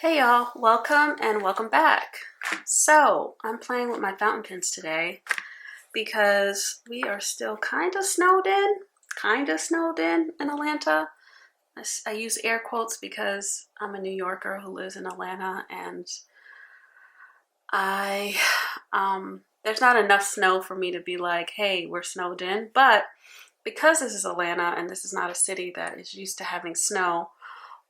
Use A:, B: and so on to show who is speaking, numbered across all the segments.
A: Hey y'all, welcome and welcome back. So, I'm playing with my fountain pens today because we are still kind of snowed in Atlanta. I use air quotes because I'm a New Yorker who lives in Atlanta, and I there's not enough snow for me to be like, hey, we're snowed in. But because this is Atlanta and this is not a city that is used to having snow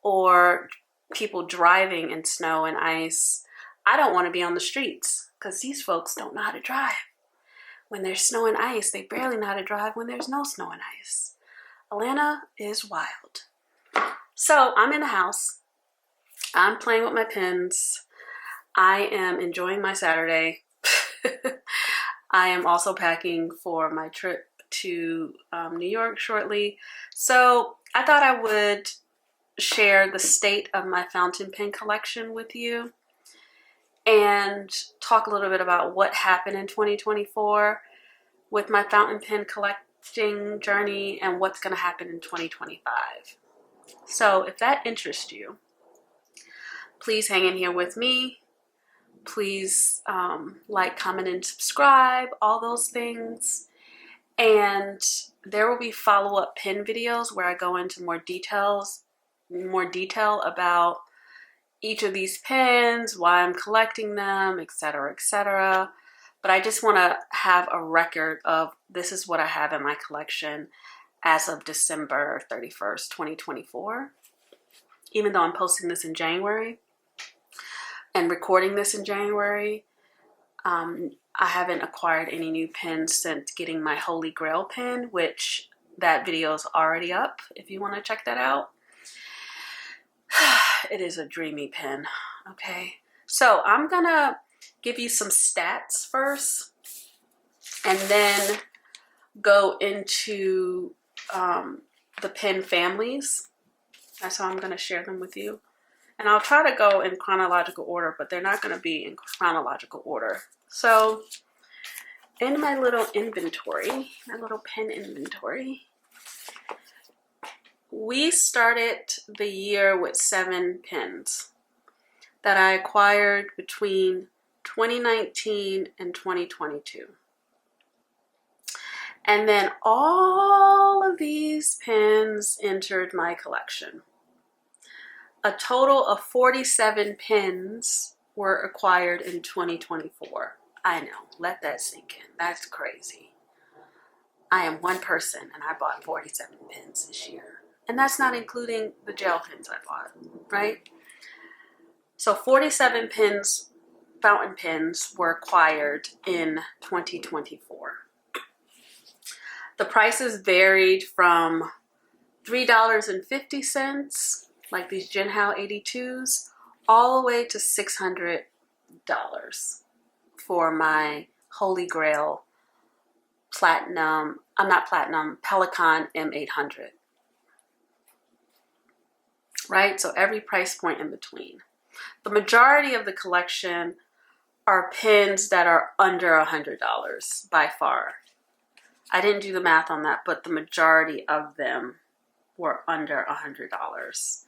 A: or people driving in snow and ice, I don't want to be on the streets because these folks don't know how to drive. When there's snow and ice, they barely know how to drive when there's no snow and ice. Atlanta is wild. So I'm in the house. I'm playing with my pens. I am enjoying my Saturday. I am also packing for my trip to New York shortly. So I thought I would share the state of my fountain pen collection with you and talk a little bit about what happened in 2024 with my fountain pen collecting journey and what's going to happen in 2025. So if that interests you, please hang in here with me. Please like, comment, and subscribe, all those things. And there will be follow-up pen videos where I go into more detail about each of these pens, why I'm collecting them, etc., etc. But I just want to have a record of this is what I have in my collection as of December 31st, 2024. Even though I'm posting this in January and recording this in January, I haven't acquired any new pens since getting my Holy Grail pen, which that video is already up if you want to check that out. It is a dreamy pen. Okay, so I'm gonna give you some stats first and then go into the pen families. That's how I'm gonna share them with you. And I'll try to go in chronological order, but they're not gonna be in chronological order. So in my little inventory, my little pen inventory, we started the year with 7 pens that I acquired between 2019 and 2022. And then all of these pens entered my collection. A total of 47 pens were acquired in 2024. I know, let that sink in. That's crazy. I am one person and I bought 47 pens this year. And that's not including the gel pens I bought, right? So 47 pens, fountain pens, were acquired in 2024. The prices varied from $3.50, like these Jinhao 82s, all the way to $600 for my Holy Grail pelikan M800. Right? So every price point in between. The majority of the collection are pens that are under $100 by far. I didn't do the math on that, but the majority of them were under $100.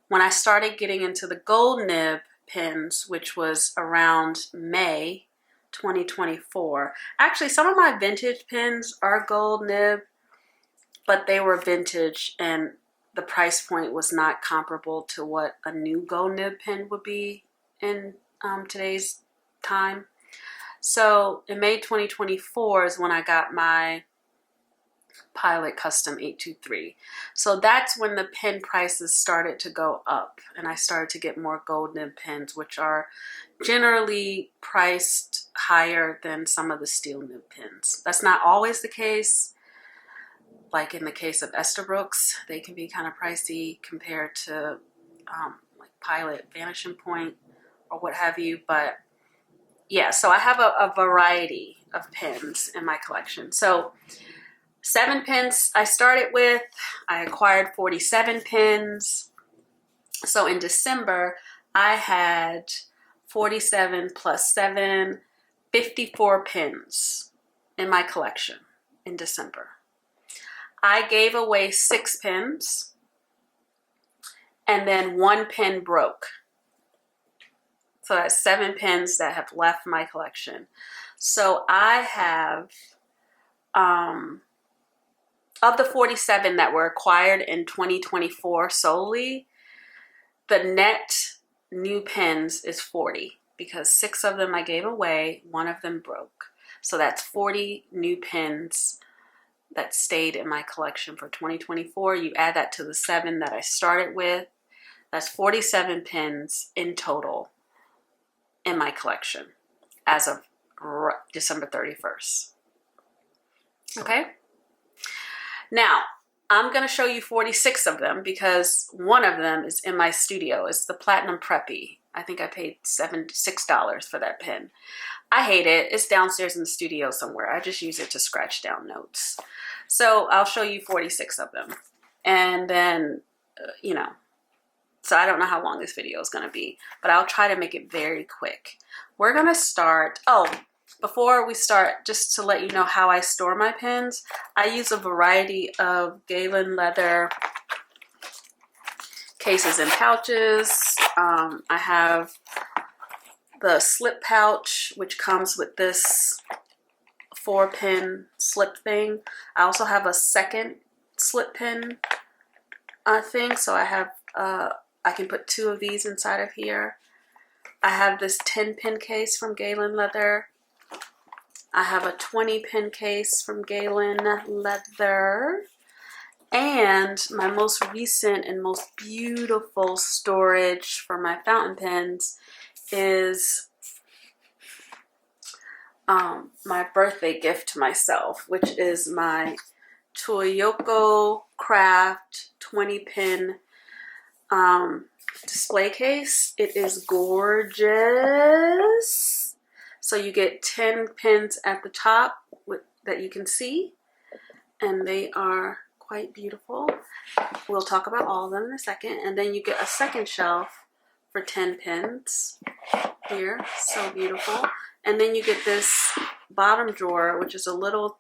A: When I started getting into the gold nib pens, which was around May 2024, actually some of my vintage pens are gold nib, but they were vintage and the price point was not comparable to what a new gold nib pen would be in today's time. So in May 2024 is when I got my Pilot Custom 823. So that's when the pen prices started to go up and I started to get more gold nib pens, which are generally priced higher than some of the steel nib pens. That's not always the case. Like in the case of Esterbrook's, they can be kind of pricey compared to like Pilot Vanishing Point or what have you. But yeah, so I have a variety of pens in my collection. So 7 pens I started with. I acquired 47 pens. So in December, I had 47 plus 7, 54 pens in my collection in December. I gave away 6 pens, and then 1 pen broke So that's 7 pins that have left my collection. So I have, of the 47 that were acquired in 2024 solely, the net new pins is 40 because 6 of them I gave away, 1 of them broke. So that's 40 new pins that stayed in my collection for 2024. You add that to the 7 that I started with, that's 47 pins in total in my collection as of December 31st. Okay? Now, I'm going to show you 46 of them because one of them is in my studio. It's the Platinum Preppy. I think I paid $6 for that pen. I hate it. It's downstairs in the studio somewhere. I just use it to scratch down notes. So I'll show you 46 of them. And then, so I don't know how long this video is going to be, but I'll try to make it very quick. We're going to start, before we start, just to let you know how I store my pens, I use a variety of Galen leather cases and pouches. I have the slip pouch, which comes with this 4-pin slip thing. I also have a second slip pin thing, so I have, I can put 2 of these inside of here. I have this 10-pin case from Galen Leather. I have a 20-pin case from Galen Leather. And my most recent and most beautiful storage for my fountain pens is my birthday gift to myself, which is my Kaweco Craft 20-pin display case. It is gorgeous. So you get 10 pins at the top that you can see, and they are quite beautiful. We'll talk about all of them in a second. And then you get a second shelf for 10 pins here. So beautiful. And then you get this bottom drawer, which is a little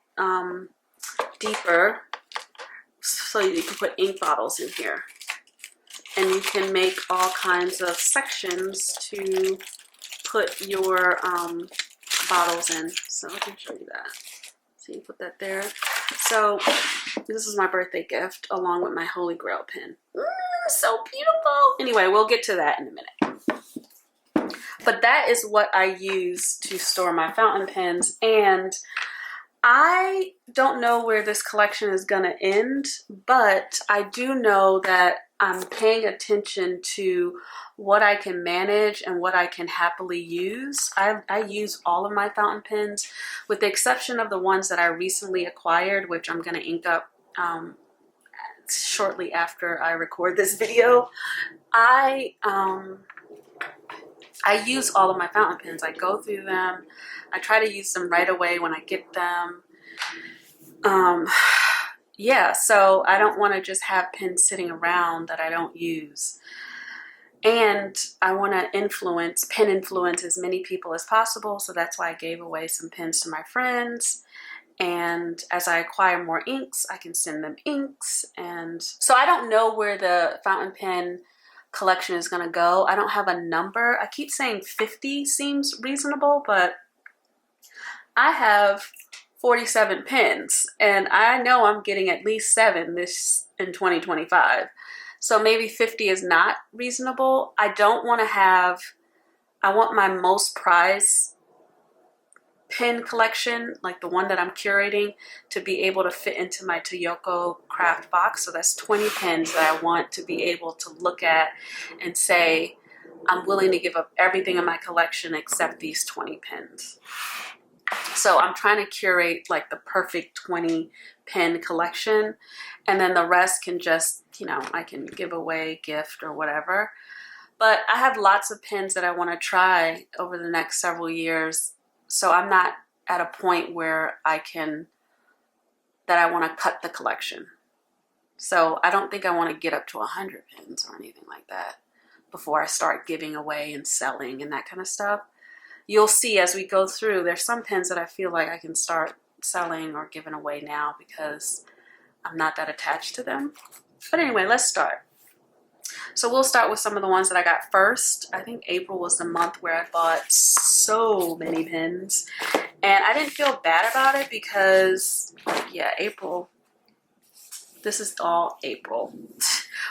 A: deeper, so you can put ink bottles in here. And you can make all kinds of sections to put your bottles in. So I can show you that. So you put that there. So this is my birthday gift along with my Holy Grail pen. So beautiful. Anyway, we'll get to that in a minute. But that is what I use to store my fountain pens. And I don't know where this collection is going to end, but I do know that I'm paying attention to what I can manage and what I can happily use. I use all of my fountain pens, with the exception of the ones that I recently acquired, which I'm going to ink up shortly after I record this video. I use all of my fountain pens. I go through them. I try to use them right away when I get them. Yeah, so I don't want to just have pens sitting around that I don't use. And I want to pen influence as many people as possible. So that's why I gave away some pens to my friends. And as I acquire more inks, I can send them inks. And so I don't know where the fountain pen collection is going to go. I don't have a number. I keep saying 50 seems reasonable, but I have 47 pens, and I know I'm getting at least 7 this in 2025. So maybe 50 is not reasonable. I want my most prized pen collection, like the one that I'm curating, to be able to fit into my Kaweco craft box. So that's 20 pens that I want to be able to look at and say, I'm willing to give up everything in my collection except these 20 pens. So I'm trying to curate like the perfect 20 pen collection, and then the rest can just, I can give away, gift, or whatever. But I have lots of pens that I want to try over the next several years. So I'm not at a point where I want to cut the collection. So I don't think I want to get up to 100 pens or anything like that before I start giving away and selling and that kind of stuff. You'll see as we go through, there's some pens that I feel like I can start selling or giving away now because I'm not that attached to them. But anyway, let's start. So we'll start with some of the ones that I got first. I think April was the month where I bought so many pins. And I didn't feel bad about it because, yeah, April. This is all April.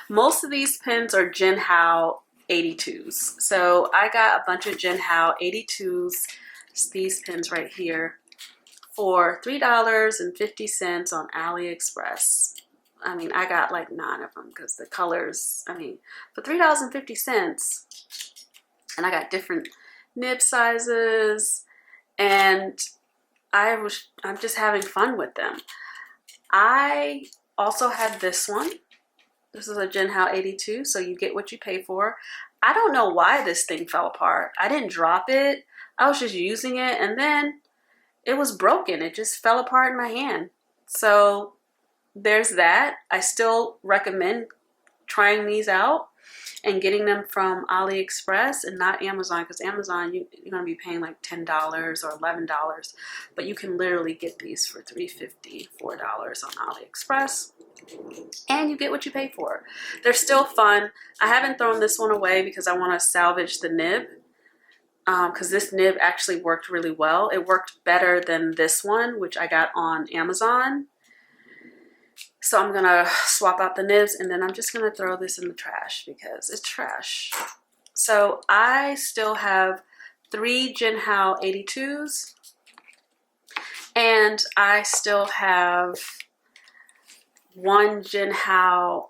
A: Most of these pins are Jinhao 82s. So I got a bunch of Jinhao 82s, these pins right here, for $3.50 on AliExpress. I mean, I got like 9 of them because the colors, I mean, for $3.50. And I got different nib sizes, and I'm just having fun with them. I also had this one. This is a Jinhao 82, so you get what you pay for. I don't know why this thing fell apart. I didn't drop it. I was just using it, and then it was broken. It just fell apart in my hand. So there's that. I still recommend trying these out and getting them from AliExpress and not Amazon, because Amazon, you're going to be paying like $10 or $11, but you can literally get these for $3.50, $4 on AliExpress, and you get what you pay for. They're still fun. I haven't thrown this one away because I want to salvage the nib, because this nib actually worked really well. It worked better than this one, which I got on Amazon. So I'm going to swap out the nibs, and then I'm just going to throw this in the trash because it's trash. So I still have 3 Jinhao 82s, and I still have 1 Jinhao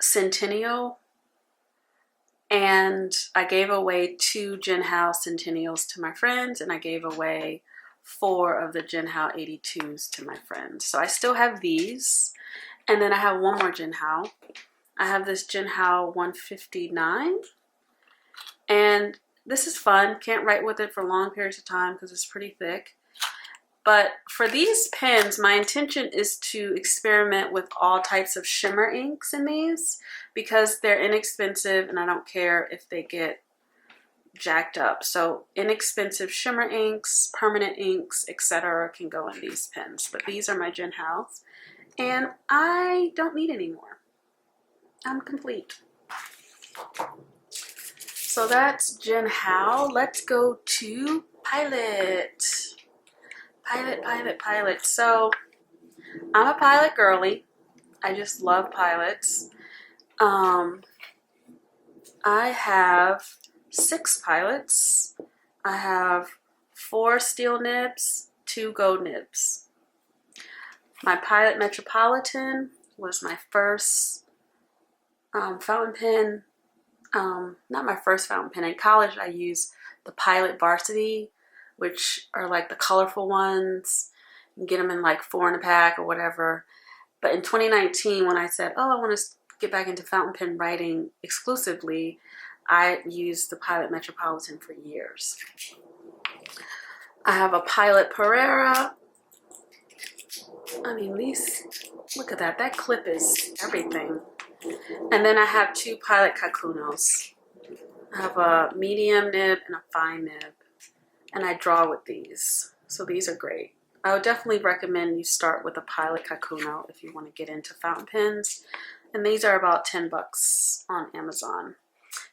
A: Centennial, and I gave away 2 Jinhao Centennials to my friends, and I gave away 4 of the Jinhao 82s to my friends. So I still have these. And then I have one more Jinhao. I have this Jinhao 159. And this is fun. Can't write with it for long periods of time because it's pretty thick. But for these pens, my intention is to experiment with all types of shimmer inks in these because they're inexpensive and I don't care if they get jacked up. So inexpensive shimmer inks, permanent inks, etc. can go in these pens. But these are my Jinhaos, and I don't need any more. I'm complete. So that's Jinhao. Let's go to Pilot. Pilot. So I'm a Pilot girly. I just love Pilots. I have 6 Pilots. I have 4 steel nibs, 2 gold nibs. My Pilot Metropolitan was my first fountain pen. Not my first fountain pen. In college, I used the Pilot Varsity, which are like the colorful ones. You can get them in like 4 in a pack or whatever. But in 2019, when I said, oh, I want to get back into fountain pen writing exclusively, I used the Pilot Metropolitan for years. I have a Pilot Pereira. I mean, these, look at that. That clip is everything. And then I have 2 Pilot Kakunos. I have a medium nib and a fine nib. And I draw with these. So these are great. I would definitely recommend you start with a Pilot Kakuno if you want to get into fountain pens. And these are about $10 on Amazon.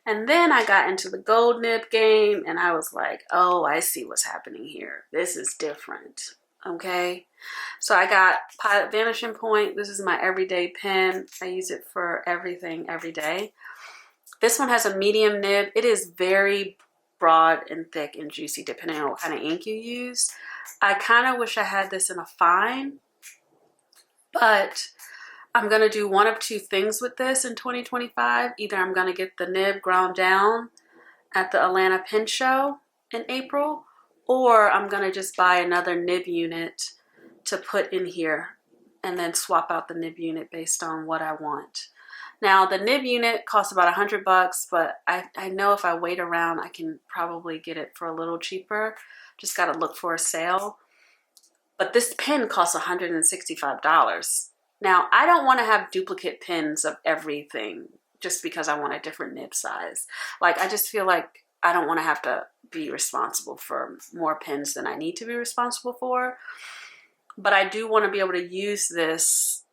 A: And then I got into the gold nib game and I was like, oh, I see what's happening here. This is different. Okay. So I got Pilot Vanishing Point. This is my everyday pen. I use it for everything every day. This one has a medium nib. It is very broad and thick and juicy depending on what kind of ink you use. I kind of wish I had this in a fine, but I'm going to do one of 2 things with this in 2025. Either I'm going to get the nib ground down at the Atlanta Pen Show in April, or I'm going to just buy another nib unit to put in here and then swap out the nib unit based on what I want. Now, the nib unit costs about $100, but I know if I wait around, I can probably get it for a little cheaper. Just got to look for a sale. But this pen costs $165. Now, I don't want to have duplicate pens of everything just because I want a different nib size. Like, I just feel like I don't want to have to be responsible for more pens than I need to be responsible for. But I do want to be able to use this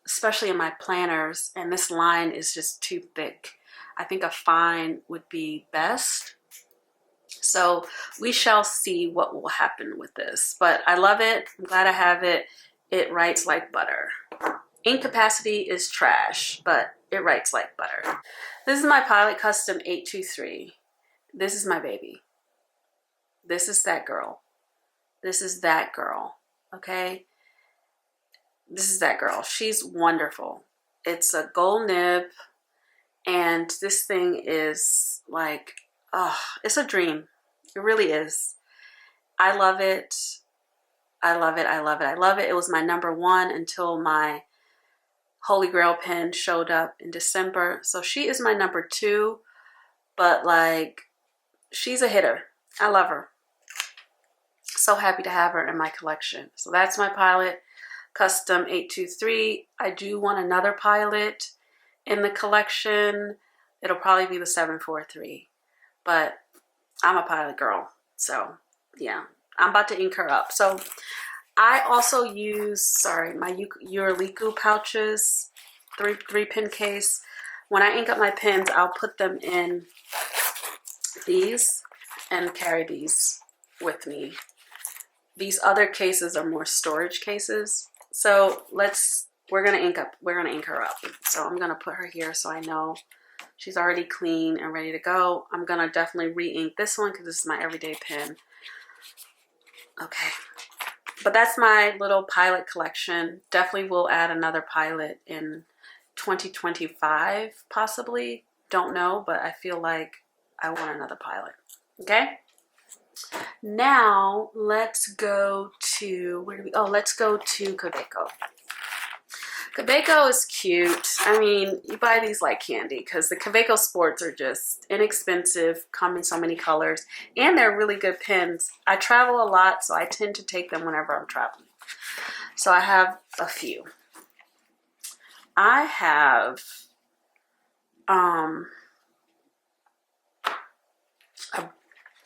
A: especially in my planners, and this line is just too thick. I think a fine would be best. So we shall see what will happen with this, but I love it. I'm glad I have it. It writes like butter. Ink capacity is trash, but it writes like butter. This is my Pilot Custom 823. This is my baby. This is that girl. This is that girl, okay? This is that girl. She's wonderful. It's a gold nib, and this thing is like, oh, it's a dream. It really is. I love it. I love it. I love it. I love it. It was my #1 until my Holy Grail pen showed up in December. So she is my #2, but like, she's a hitter. I love her. So happy to have her in my collection. So that's my Pilot Custom 823. I do want another Pilot in the collection. It'll probably be the 743, but I'm a Pilot girl. So yeah, I'm about to ink her up. So I also use, sorry, my Euroliku pouches, three pin case. When I ink up my pens, I'll put them in these and carry these with me. These other cases are more storage cases. So we're gonna ink her up. So I'm gonna put her here so I know she's already clean and ready to go. I'm gonna definitely re-ink this one because this is my everyday pen. Okay, but that's my little Pilot collection. Definitely will add another Pilot in 2025, possibly. Don't know, but I feel like I want another Pilot. Okay. Now let's go to, let's go to Kaweco. Kaweco is cute. I mean, you buy these like candy because the Kaweco Sports are just inexpensive, come in so many colors, and they're really good pens. I travel a lot, so I tend to take them whenever I'm traveling. So I have a few. I have a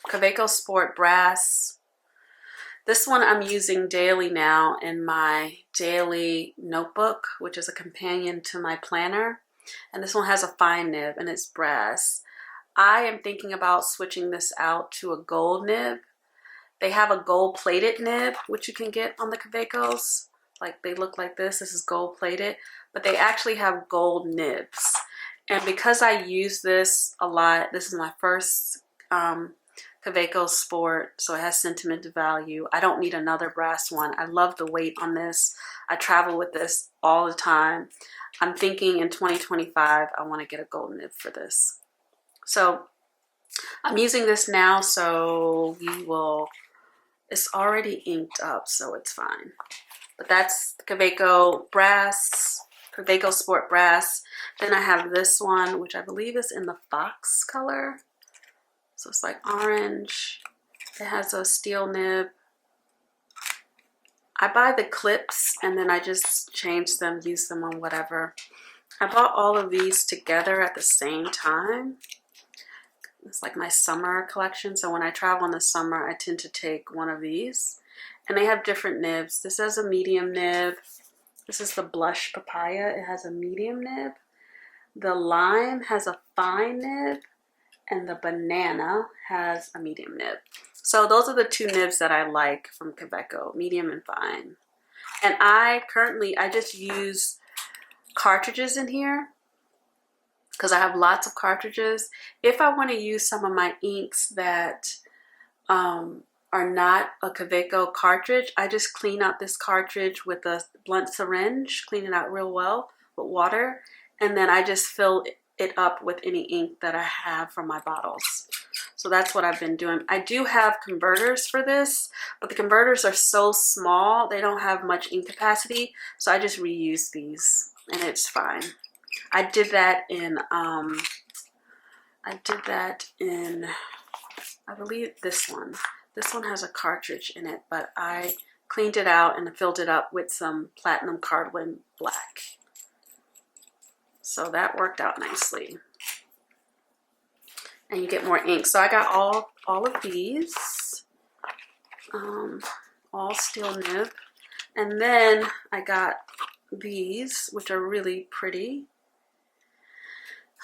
A: Kaweco Sport Brass. This one I'm using daily now in my daily notebook, which is a companion to my planner. And this one has a fine nib and it's brass. I am thinking about switching this out to a gold nib. They have a gold plated nib, which you can get on the Kawecos. Like, they look like this. This is gold plated, but they actually have gold nibs. And because I use this a lot, this is my first Kaweco Sport, so it has sentimental value. I don't need another brass one. I love the weight on this. I travel with this all the time. I'm thinking in 2025, I want to get a gold nib for this. So I'm using this now, so it's already inked up, so it's fine. But that's the Kaweco Brass, Kaweco Sport Brass. Then I have this one, which I believe is in the fox color. So it's like orange. It has a steel nib. I buy the clips and then I just change them, use them on whatever. I bought all of these together at the same time. It's like my summer collection. So when I travel in the summer, I tend to take one of these. And they have different nibs. This has a medium nib. This is the blush papaya. It has a medium nib. The lime has a fine nib. And the banana has a medium nib. So those are the two nibs that I like from Kaweco, medium and fine. And I just use cartridges in here because I have lots of cartridges. If I want to use some of my inks that are not a Kaweco cartridge, I just clean out this cartridge with a blunt syringe, clean it out real well with water, and then I just fill it up with any ink that I have from my bottles. So that's what I've been doing. I do have converters for this, but the converters are so small, they don't have much ink capacity, so I just reuse these and it's fine. I did that in I believe this one. This one has a cartridge in it, but I cleaned it out and filled it up with some platinum cardwin black. So that worked out nicely. And you get more ink. So I got all of these, all steel nib. And then I got these, which are really pretty.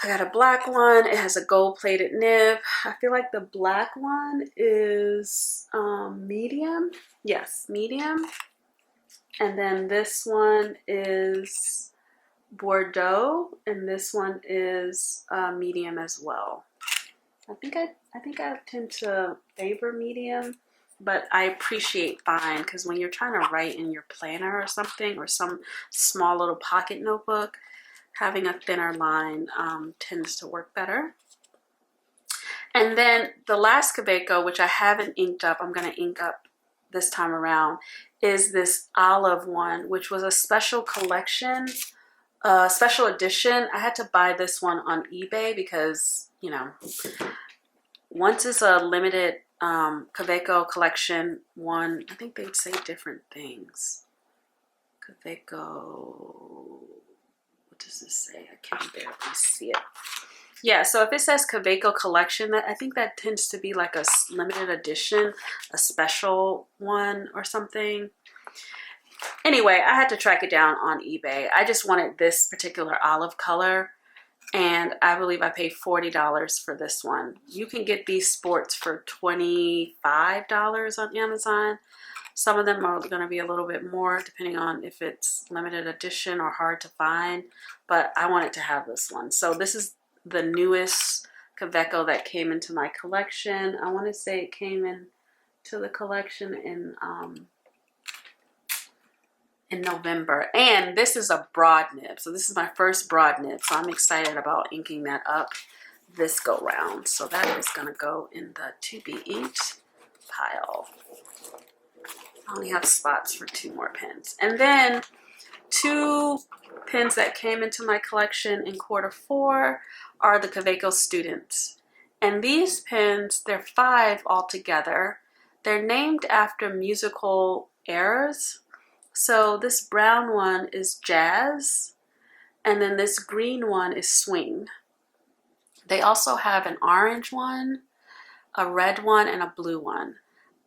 A: I got a black one. It has a gold-plated nib. I feel like the black one is medium. Yes, medium. And then this one is Bordeaux, and this one is medium as well. I think I tend to favor medium, but I appreciate fine because when you're trying to write in your planner or something, or some small little pocket notebook, having a thinner line tends to work better. And then the last Kaweco, which I haven't inked up, I'm going to ink up this time around, is this olive one, which was a special collection, special edition. I had to buy this one on eBay because, you know, once it's a limited Kaweco collection one, I think they'd say different things. Kaweco, what does this say? I can barely see it. Yeah, so if it says Kaweco collection, I think that tends to be like a limited edition, a special one or something. Anyway, I had to track it down on eBay. I just wanted this particular olive color, and I believe I paid $40 for this one. You can get these sports for $25 on Amazon. Some of them are going to be a little bit more depending on if it's limited edition or hard to find, but I wanted to have this one. So this is the newest Kaweco that came into my collection. I want to say it came into the collection in November, and this is a broad nib. So this is my first broad nib, so I'm excited about inking that up this go round. So that is going to go in the to be inked pile. I only have spots for 2 more pens. And then 2 pens that came into my collection in Q4 are the Kaweco Students. And these pens, they're 5 altogether. They're named after musical eras. So this brown one is jazz, and then this green one is swing. They also have an orange one, a red one, and a blue one.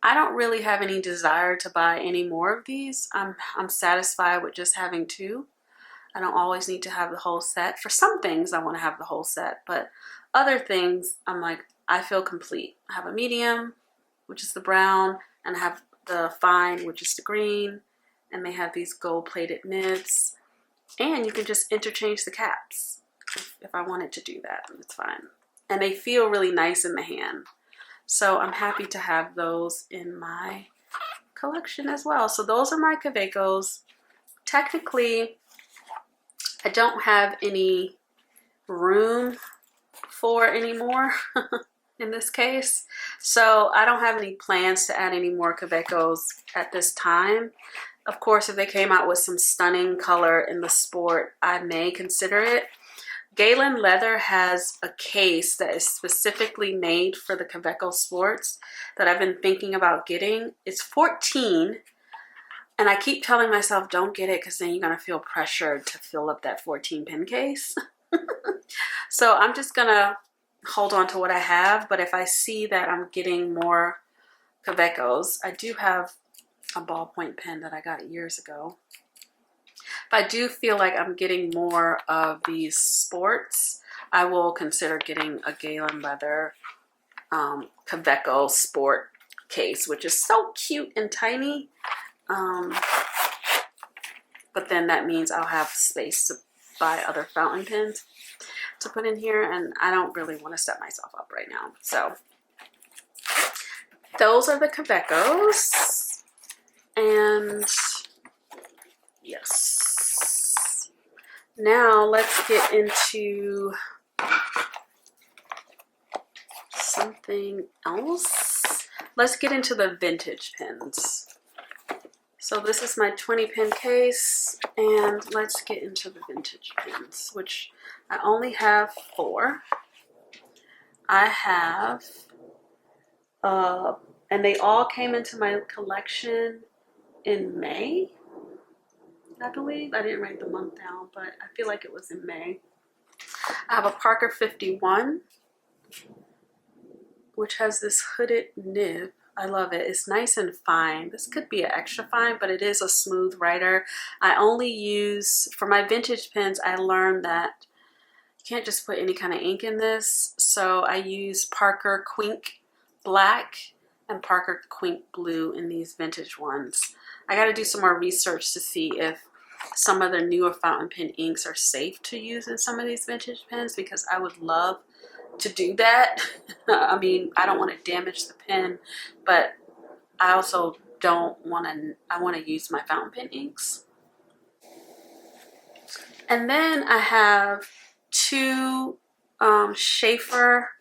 A: I don't really have any desire to buy any more of these. I'm satisfied with just having 2. I don't always need to have the whole set. For some things, I want to have the whole set, but other things, I'm like, I feel complete. I have a medium, which is the brown, and I have the fine, which is the green, and they have these gold-plated nibs, and you can just interchange the caps if I wanted to do that. It's fine, and they feel really nice in the hand. So I'm happy to have those in my collection as well. So those are my Kawecos. Technically, I don't have any room for any more in this case. So I don't have any plans to add any more Kawecos at this time. Of course, if they came out with some stunning color in the sport, I may consider it. Galen Leather has a case that is specifically made for the Kaweco Sports that I've been thinking about getting. It's 14, and I keep telling myself don't get it because then you're going to feel pressured to fill up that 14 pin case. So I'm just going to hold on to what I have, but if I see that I'm getting more Kawecos, I do have a ballpoint pen that I got years ago. If I do feel like I'm getting more of these sports, I will consider getting a Galen Leather Kaweco sport case, which is so cute and tiny. But then that means I'll have space to buy other fountain pens to put in here, and I don't really want to set myself up right now. So those are the Kawecos, and yes. Now let's get into something else. Let's get into the vintage pens. So this is my 20 pin case, and let's get into the vintage pens, which I only have 4. I have, and they all came into my collection in May, I believe. I didn't write the month down, but I feel like it was in May. I have a Parker 51, which has this hooded nib. I love it. It's nice and fine. This could be an extra fine, but it is a smooth writer. I only use, for my vintage pens, I learned that you can't just put any kind of ink in this. So I use Parker Quink Black and Parker Quink Blue in these vintage ones. I got to do some more research to see if some of the newer fountain pen inks are safe to use in some of these vintage pens, because I would love to do that. I mean, I don't want to damage the pen, but I also don't want to, I want to use my fountain pen inks. And then I have two Schaefer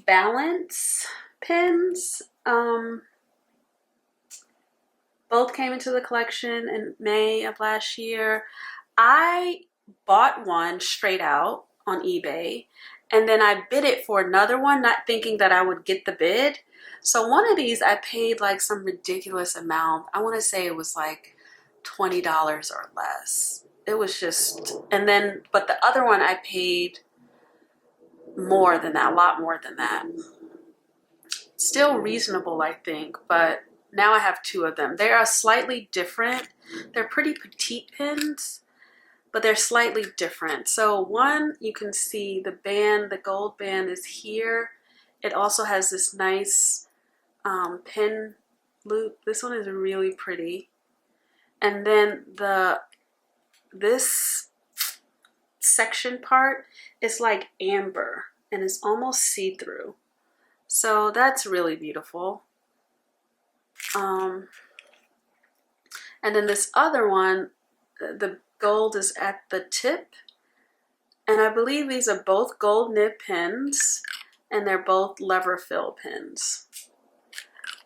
A: Balance pens. Both came into the collection in May of last year. I bought one straight out on eBay, and then I bid it for another one, not thinking that I would get the bid. So one of these I paid like some ridiculous amount. I want to say it was like $20 or less. It was just, and then, but the other one I paid more than that, a lot more than that. Still reasonable, I think, but now I have two of them. They are slightly different. They're pretty petite pens, but they're slightly different. So one, you can see the band, the gold band is here. It also has this nice pin loop. This one is really pretty. And then this section part is like amber and it's almost see-through. So that's really beautiful. And then this other one, the gold is at the tip, and I believe these are both gold nib pens, and they're both lever fill pens.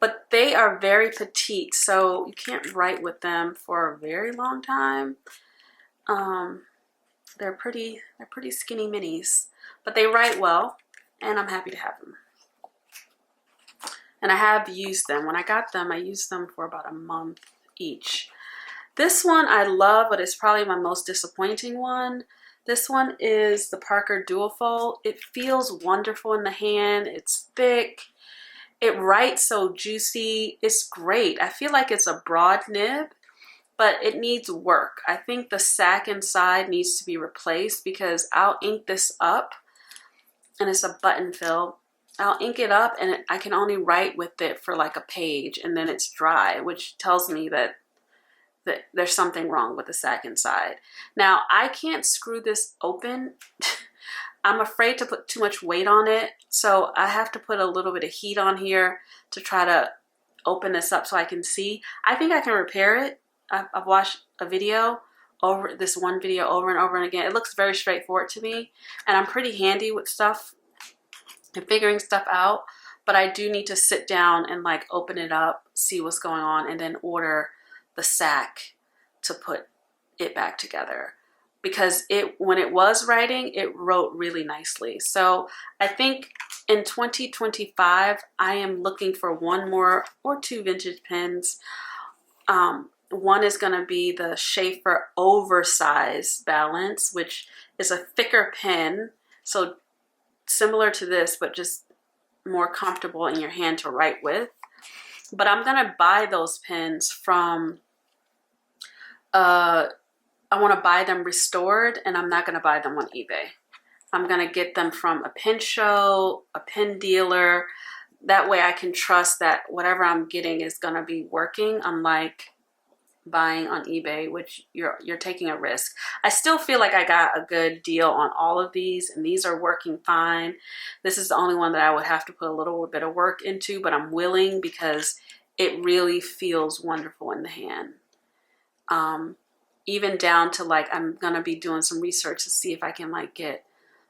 A: But they are very petite, so you can't write with them for a very long time. They're pretty skinny minis, but they write well, and I'm happy to have them. And I have used them. When I got them, I used them for about a month each. This one I love, but it's probably my most disappointing one. This one is the Parker Duofold. It feels wonderful in the hand. It's thick. It writes so juicy. It's great. I feel like it's a broad nib, but it needs work. I think the sack inside needs to be replaced, because I'll ink this up, and it's a button fill. I'll ink it up and I can only write with it for like a page, and then it's dry, which tells me that there's something wrong with the sack inside. Now, I can't screw this open. I'm afraid to put too much weight on it, so I have to put a little bit of heat on here to try to open this up so I can see. I think I can repair it. I've watched a video, this one video over and over and again. It looks very straightforward to me, and I'm pretty handy with stuff and figuring stuff out, but I do need to sit down and like open it up, see what's going on, and then order the sack to put it back together, because when it was writing, it wrote really nicely. So I think in 2025 I am looking for one more or two vintage pens. One is going to be the Schaefer Oversize Balance, which is a thicker pen, so similar to this, but just more comfortable in your hand to write with. But I'm gonna buy those pens from, I wanna buy them restored, and I'm not gonna buy them on eBay. I'm gonna get them from a pen show, a pen dealer. That way I can trust that whatever I'm getting is gonna be working, unlike buying on eBay, which you're taking a risk. I still feel like I got a good deal on all of these, and these are working fine. This is the only one that I would have to put a little bit of work into, but I'm willing because it really feels wonderful in the hand. Even down to like, I'm gonna be doing some research to see if I can like get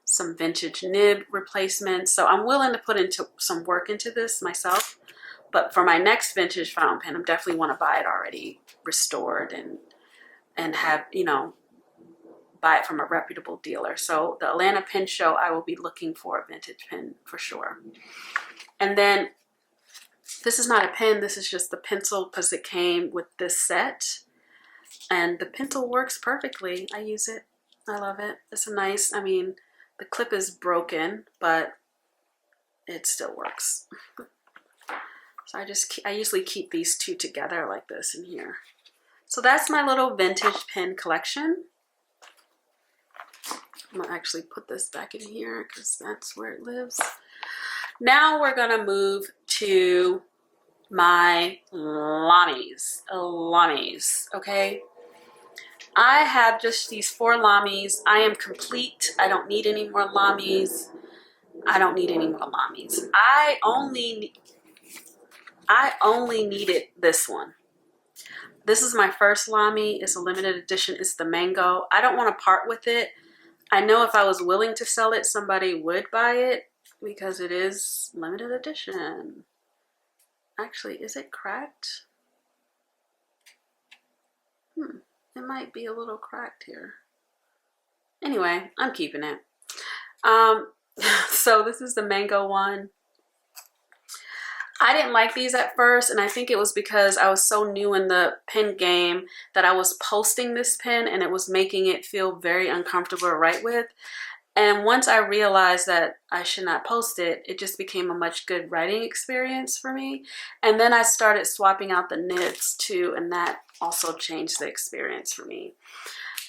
A: some vintage nib replacements. So I'm willing to put into some work into this myself. But for my next vintage fountain pen, I definitely want to buy it already restored and have, you know, buy it from a reputable dealer. So the Atlanta Pen Show, I will be looking for a vintage pen for sure. And then this is not a pen, this is just the pencil, because it came with this set. And the pencil works perfectly. I use it. I love it. It's a nice, I mean, the clip is broken, but it still works. So I usually keep these two together like this in here. So that's my little vintage pen collection. I'm gonna actually put this back in here because that's where it lives. Now we're gonna move to my Lamys. Okay? I have just these 4 Lamys. I am complete. I don't need any more Lamys. I don't need any more Lamys. I only needed this one. This is my first Lamy. It's a limited edition. It's the mango. I don't want to part with it. I know if I was willing to sell it, somebody would buy it because it is limited edition. Actually, is it cracked? It might be a little cracked here. Anyway, I'm keeping it. So this is the mango one. I didn't like these at first, and I think it was because I was so new in the pen game that I was posting this pen and it was making it feel very uncomfortable to write with. And once I realized that I should not post it, it just became a much good writing experience for me. And then I started swapping out the nibs too, and that also changed the experience for me.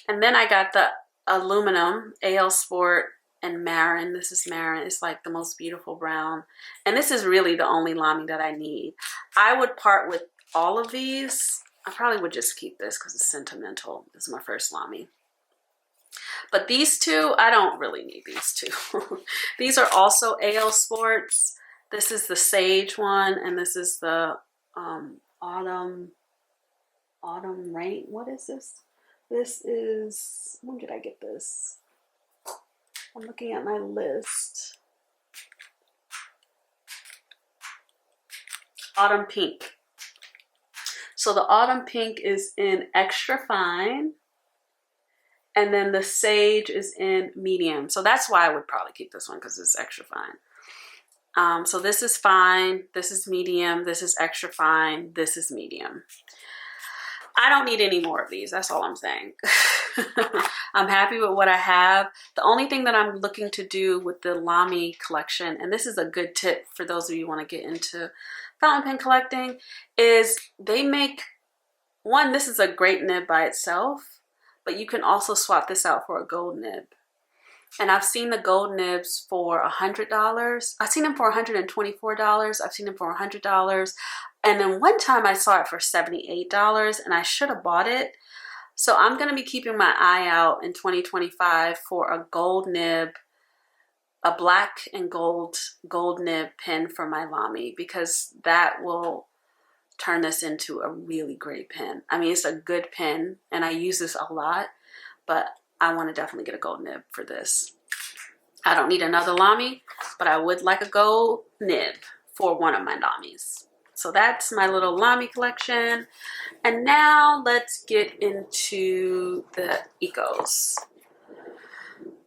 A: And then I got the aluminum AL Sport and Marin. This is Marin. It's like the most beautiful brown. And this is really the only Lamy that I need. I would part with all of these. I probably would just keep this because it's sentimental. This is my first Lamy. But these two, I don't really need these two. These are also AL Sports. This is the Sage one, and this is the Autumn Rain. What is this? This is, when did I get this? I'm looking at my list. Autumn Pink. So the Autumn Pink is in extra fine. And then the Sage is in medium. So that's why I would probably keep this one, because it's extra fine. So this is fine. This is medium. This is extra fine. This is medium. I don't need any more of these. That's all I'm saying. I'm happy with what I have. The only thing that I'm looking to do with the Lamy collection, and this is a good tip for those of you who want to get into fountain pen collecting, is they make, one, this is a great nib by itself, but you can also swap this out for a gold nib. And I've seen the gold nibs for $100. I've seen them for $124. I've seen them for $100. And then one time I saw it for $78 and I should have bought it. So I'm going to be keeping my eye out in 2025 for a gold nib, a black and gold nib pen for my Lamy, because that will turn this into a really great pen. I mean, it's a good pen and I use this a lot, but I want to definitely get a gold nib for this. I don't need another Lamy, but I would like a gold nib for one of my Lamys. So that's my little Lamy collection. And now let's get into the Ecos.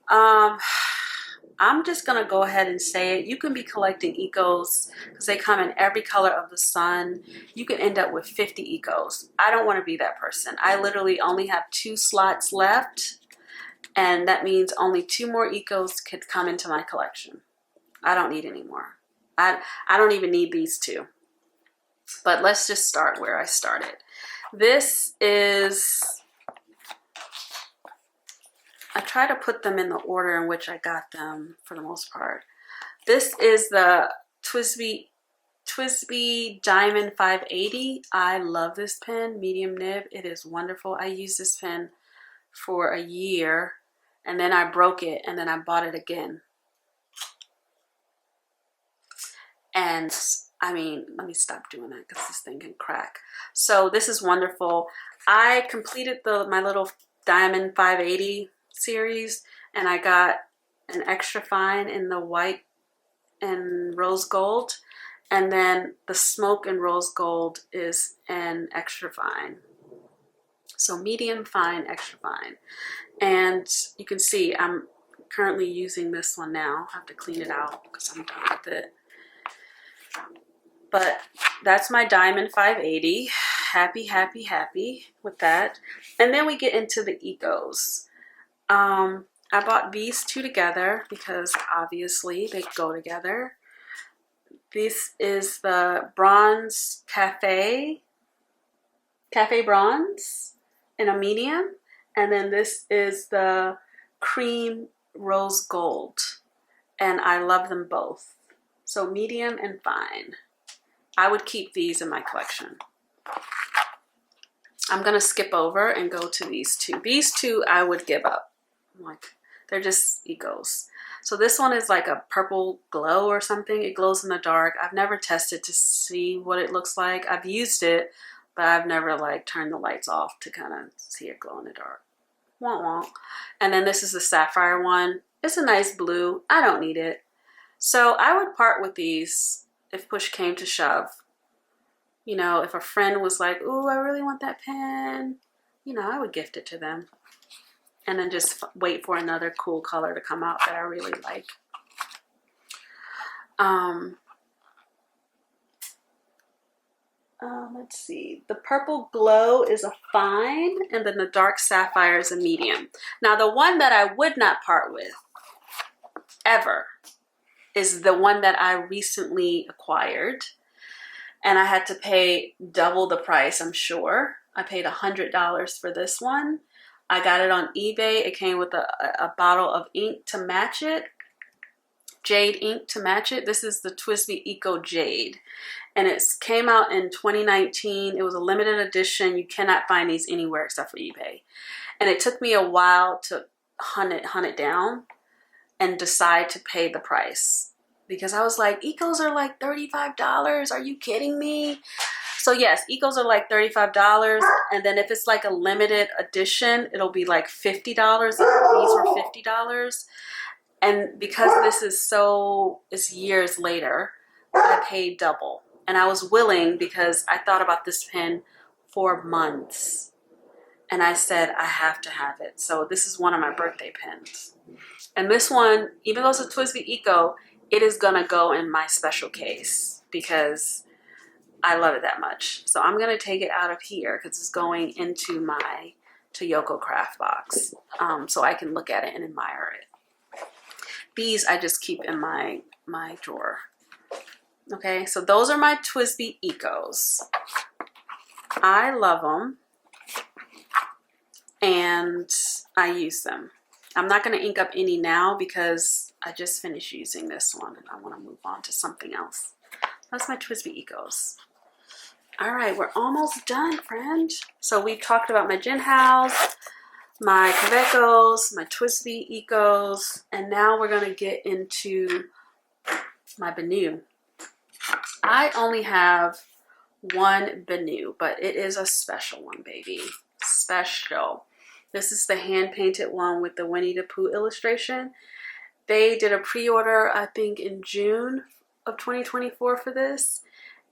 A: I'm just gonna go ahead and say it. You can be collecting Ecos because they come in every color of the sun. You can end up with 50 Ecos. I don't want to be that person. I literally only have 2 slots left, and that means only 2 more Ecos could come into my collection. I don't need any more. I don't even need these 2. But let's just start where I started. This is, I try to put them in the order in which I got them for the most part. This is the TWSBI Diamond 580. I love this pen, medium nib. It is wonderful. I used this pen for a year and then I broke it and then I bought it again. And I mean, let me stop doing that because this thing can crack. So this is wonderful. I completed my little Diamond 580 series, and I got an extra fine in the white and rose gold, and then the smoke and rose gold is an extra fine. So medium fine, extra fine. And you can see I'm currently using this one now. I have to clean it out because I'm done with it. But that's my Diamond 580. Happy, happy, happy with that. And then we get into the Ecos. I bought these 2 together because obviously they go together. This is the Bronze Cafe Bronze in a medium. And then this is the Cream Rose Gold. And I love them both. So medium and fine. I would keep these in my collection. I'm gonna skip over and go to these two. These two I would give up. Like, they're just ecos. So this one is like a purple glow or something. It glows in the dark. I've never tested to see what it looks like. I've used it, but I've never like turned the lights off to kind of see it glow in the dark. Wah wah. And then this is the sapphire one. It's a nice blue. I don't need it. So I would part with these if push came to shove. You know, if a friend was like, ooh, I really want that pen, you know, I would gift it to them. And then just wait for another cool color to come out that I really like. Let's see. The purple glow is a fine, and then the dark sapphire is a medium. Now, the one that I would not part with, ever, is the one that I recently acquired. And I had to pay double the price, I'm sure. I paid $100 for this one. I got it on eBay. It came with a bottle of ink to match it. Jade ink to match it. This is the TWSBI Eco Jade. And it came out in 2019. It was a limited edition. You cannot find these anywhere except for eBay. And it took me a while to hunt it down and decide to pay the price. Because I was like, Ecos are like $35. Are you kidding me? So yes, Ecos are like $35. And then if it's like a limited edition, it'll be like $50. These were $50. And because this is it's years later, I paid double. And I was willing because I thought about this pen for months. And I said, I have to have it. So this is one of my birthday pens. And this one, even though it's a TWSBI Eco, it is gonna go in my special case because I love it that much. So I'm gonna take it out of here because it's going into my Toyoko craft box so I can look at it and admire it. These I just keep in my drawer. Okay, so those are my TWSBI Ecos. I love them and I use them. I'm not going to ink up any now because I just finished using this one and I want to move on to something else. That's my TWSBI Ecos. All right, we're almost done, friend. So we've talked about my Jinhaos, my Kawecos, my TWSBI Ecos, and now we're going to get into my Benu. I only have one Benu, but it is a special one, baby. Special. This is the hand-painted one with the Winnie the Pooh illustration. They did a pre-order, I think, in June of 2024 for this.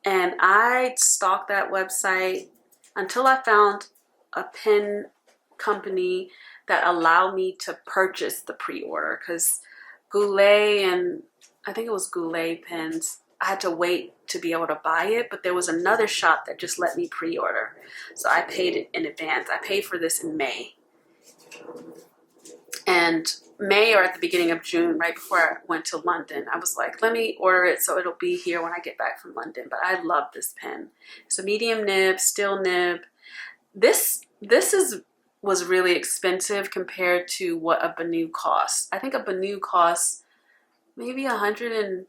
A: And I stalked that website until I found a pen company that allowed me to purchase the pre-order. Because Goulet and I think it was Goulet pens, I had to wait to be able to buy it, but there was another shop that just let me pre-order. So I paid it in advance. I paid for this in May. And May or at the beginning of June, right before I went to London, I was like, let me order it so it'll be here when I get back from London. But I love this pen. It's a medium nib, steel nib. This was really expensive compared to what a Benu costs. I think a Benu costs maybe $150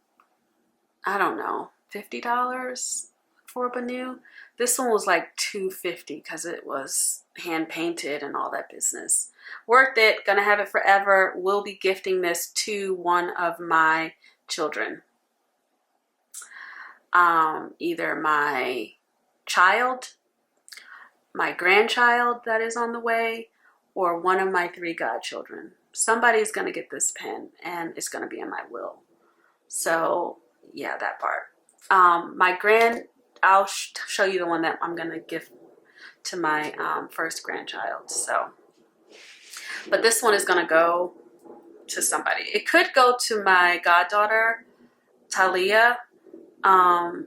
A: for a Benu. This one was like $250 because it was hand painted and all that business. Worth it. Gonna have it forever. Will be gifting this to one of my children. Either my child, my grandchild that is on the way, or one of my 3 godchildren. Somebody's gonna get this pen and it's gonna be in my will. So yeah, that part. I'll show you the one that I'm gonna give to my first grandchild. So, but this one is gonna go to somebody. It could go to my goddaughter, Talia.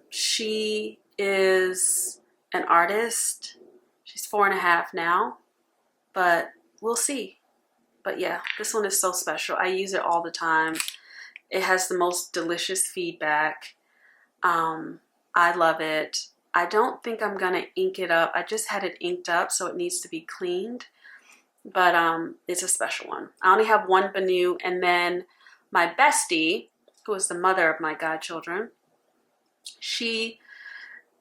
A: She is an artist. She's 4.5 now, but we'll see. But yeah, this one is so special. I use it all the time. It has the most delicious feedback. I love it. I don't think I'm gonna ink it up. I just had it inked up, so it needs to be cleaned. But it's a special one. I only have one Benu, and then my bestie, who is the mother of my godchildren, she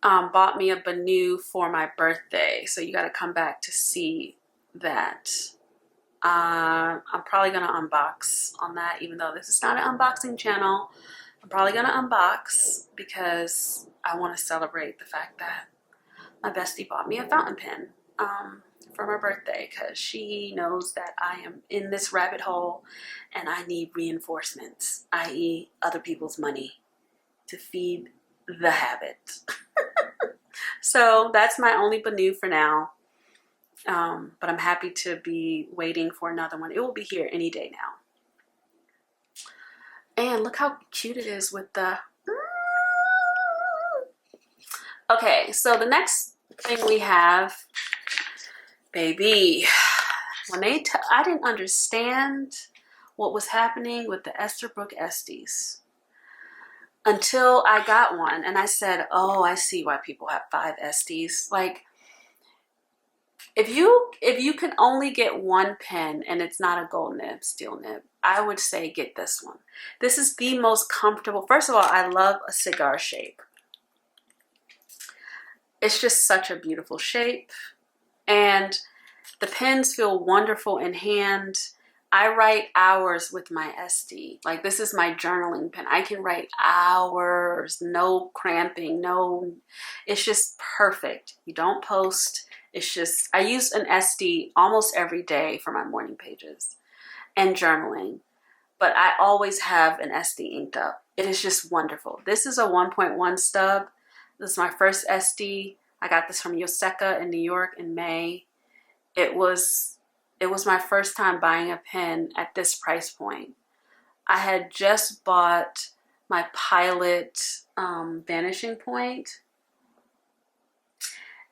A: bought me a Benu for my birthday. So you got to come back to see that. I'm probably gonna unbox on that, even though this is not an unboxing channel. I'm probably gonna unbox because I want to celebrate the fact that my bestie bought me a fountain pen for my birthday, because she knows that I am in this rabbit hole and I need reinforcements, i.e. other people's money to feed the habit. So that's my only Benu for now. But I'm happy to be waiting for another one. It will be here any day now. And look how cute it is with the... Okay, so the next thing we have, baby, when I didn't understand what was happening with the Esterbrook Esties until I got one, and I said, oh, I see why people have 5 Esties. Like, if you can only get one pen and it's not a gold nib, steel nib, I would say get this one. This is the most comfortable. First of all, I love a cigar shape. It's just such a beautiful shape, and the pens feel wonderful in hand. I write hours with my SD. Like, this is my journaling pen. I can write hours, no cramping, no, it's just perfect. You don't post. It's just, I use an SD almost every day for my morning pages and journaling, but I always have an SD inked up. It is just wonderful. This is a 1.1 stub. This is my first SD. I got this from Yoseka in New York in May. It was my first time buying a pen at this price point. I had just bought my Pilot Vanishing Point.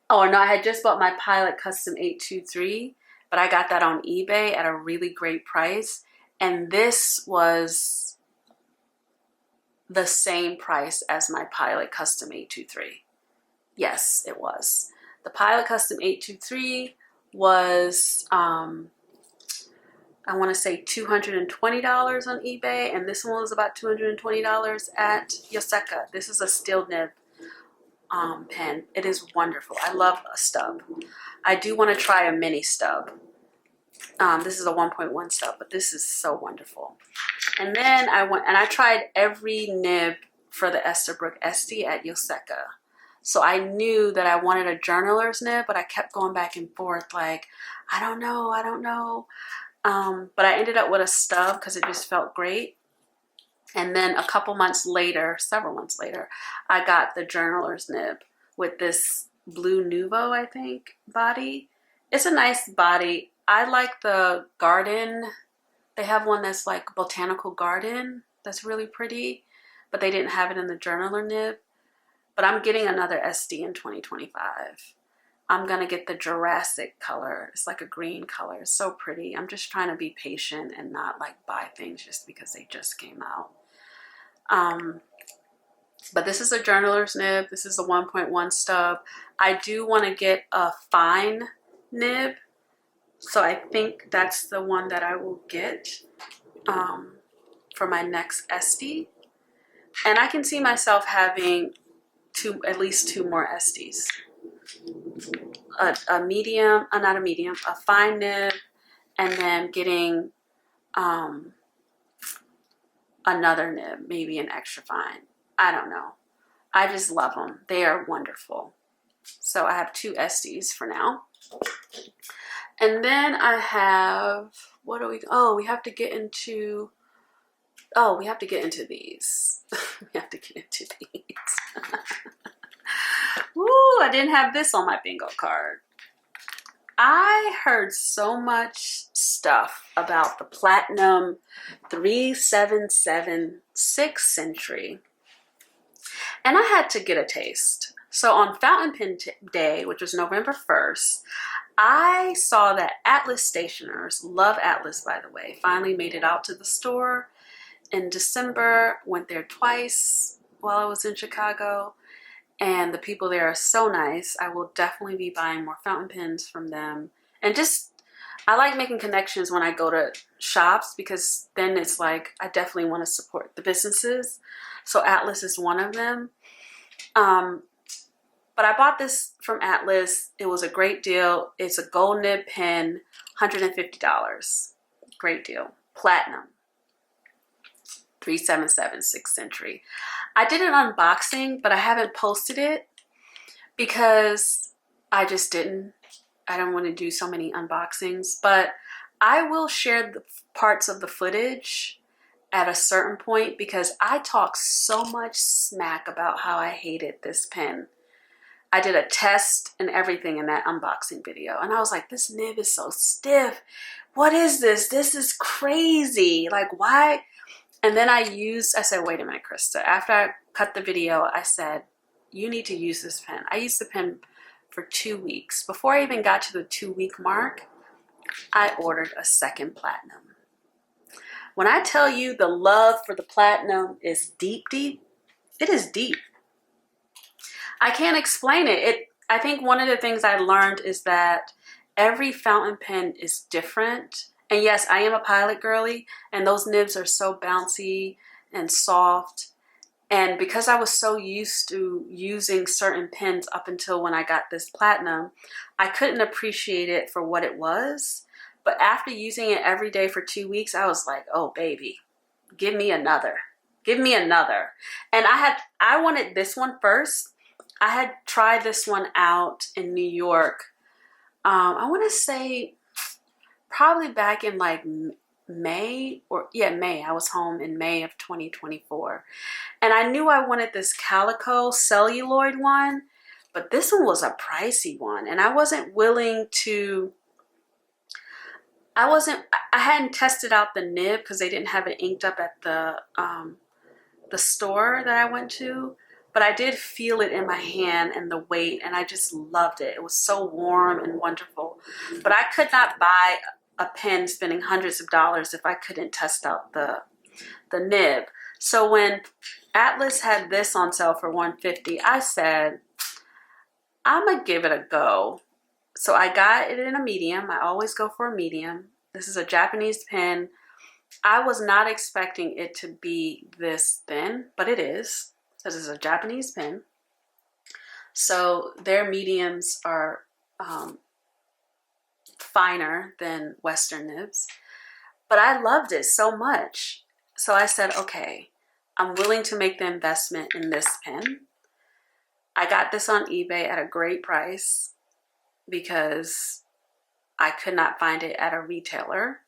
A: Oh, no, I had just bought my Pilot Custom 823, but I got that on eBay at a really great price. And this was the same price as my Pilot Custom 823. Yes, it was. The Pilot Custom 823 was, I want to say $220 on eBay, and this one was about $220 at Yoseka. This is a steel nib pen. It is wonderful. I love a stub. I do want to try a mini stub. This is a 1.1 stub, but this is so wonderful. And then I went and I tried every nib for the Esterbrook SD at Yoseka. So I knew that I wanted a journaler's nib, but I kept going back and forth like, I don't know. But I ended up with a stub because it just felt great. And then a couple months later, several months later, I got the journaler's nib with this Blue Nouveau, I think, body. It's a nice body. I like the garden. They have one that's like botanical garden. That's really pretty, but they didn't have it in the journaler nib. But I'm getting another SD in 2025. I'm gonna get the Jurassic color. It's like a green color. It's so pretty. I'm just trying to be patient and not like buy things just because they just came out. But this is a journaler's nib. This is a 1.1 stub. I do want to get a fine nib, so I think that's the one that I will get for my next SD. And I can see myself having at least 2 more SDs. A medium, not a medium, a fine nib, and then getting another nib, maybe an extra fine. I don't know. I just love them. They are wonderful. So I have 2 SDs for now. And then I have, what do we, oh, we have to get into, oh, we have to get into these. We have to get into these. Woo, I didn't have this on my bingo card. I heard so much stuff about the Platinum 377 6th Century, and I had to get a taste. So on Fountain Pen Day, which was November 1st, I saw that Atlas Stationers, love Atlas by the way, finally made it out to the store in December. Went there twice. while I was in Chicago, and the people there are so nice. I will definitely be buying more fountain pens from them. And just, I like making connections when I go to shops, because then it's like I definitely want to support the businesses. So Atlas is one of them. But I bought this from Atlas. It was a great deal. It's a gold nib pen, $150. Great deal. Platinum. 377 6th century. I did an unboxing, but I haven't posted it because I just didn't. I don't want to do so many unboxings, but I will share the parts of the footage at a certain point, because I talk so much smack about how I hated this pen. I did a test and everything in that unboxing video, and I was like, this nib is so stiff. What is this? This is crazy. Like, why? And then I said, wait a minute, Krista. After I cut the video, I said, you need to use this pen. I used the pen for 2 weeks. Before I even got to the 2-week mark, I ordered a second platinum. When I tell you the love for the platinum is deep, deep, it is deep. I can't explain it. I think one of the things I learned is that every fountain pen is different. And yes, I am a pilot girly, and those nibs are so bouncy and soft. And because I was so used to using certain pens up until when I got this platinum, I couldn't appreciate it for what it was. But after using it every day for 2 weeks, I was like, oh baby, give me another. Give me another. And I wanted this one first. I had tried this one out in New York. I want to say probably back in like May. I was home in May of 2024. And I knew I wanted this calico celluloid one, but this one was a pricey one. And I wasn't willing to, I hadn't tested out the nib because they didn't have it inked up at the store that I went to. But I did feel it in my hand and the weight, and I just loved it. It was so warm and wonderful. But I could not buy a pen spending hundreds of dollars if I couldn't test out the nib. So when Atlas had this on sale for $150, I said, I'm gonna give it a go. So I got it in a medium. I always go for a medium. This is a Japanese pen. I was not expecting it to be this thin, but it is. This is a Japanese pen. So their mediums are finer than Western nibs. But I loved it so much. So I said, okay, I'm willing to make the investment in this pen. I got this on eBay at a great price because I could not find it at a retailer.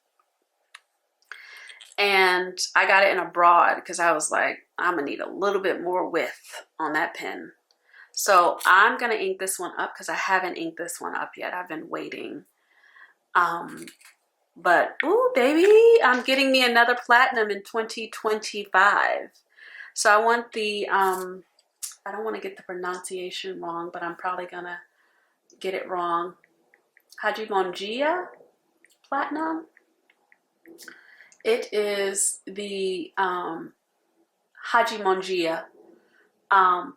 A: And I got it in a broad because I was like, I'm gonna need a little bit more width on that pen. So I'm gonna ink this one up because I haven't inked this one up yet. I've been waiting. But ooh, baby, I'm getting me another platinum in 2025. So I want the, I don't want to get the pronunciation wrong, but I'm probably gonna get it wrong. Hajimonjia platinum. It is the Hajimonjia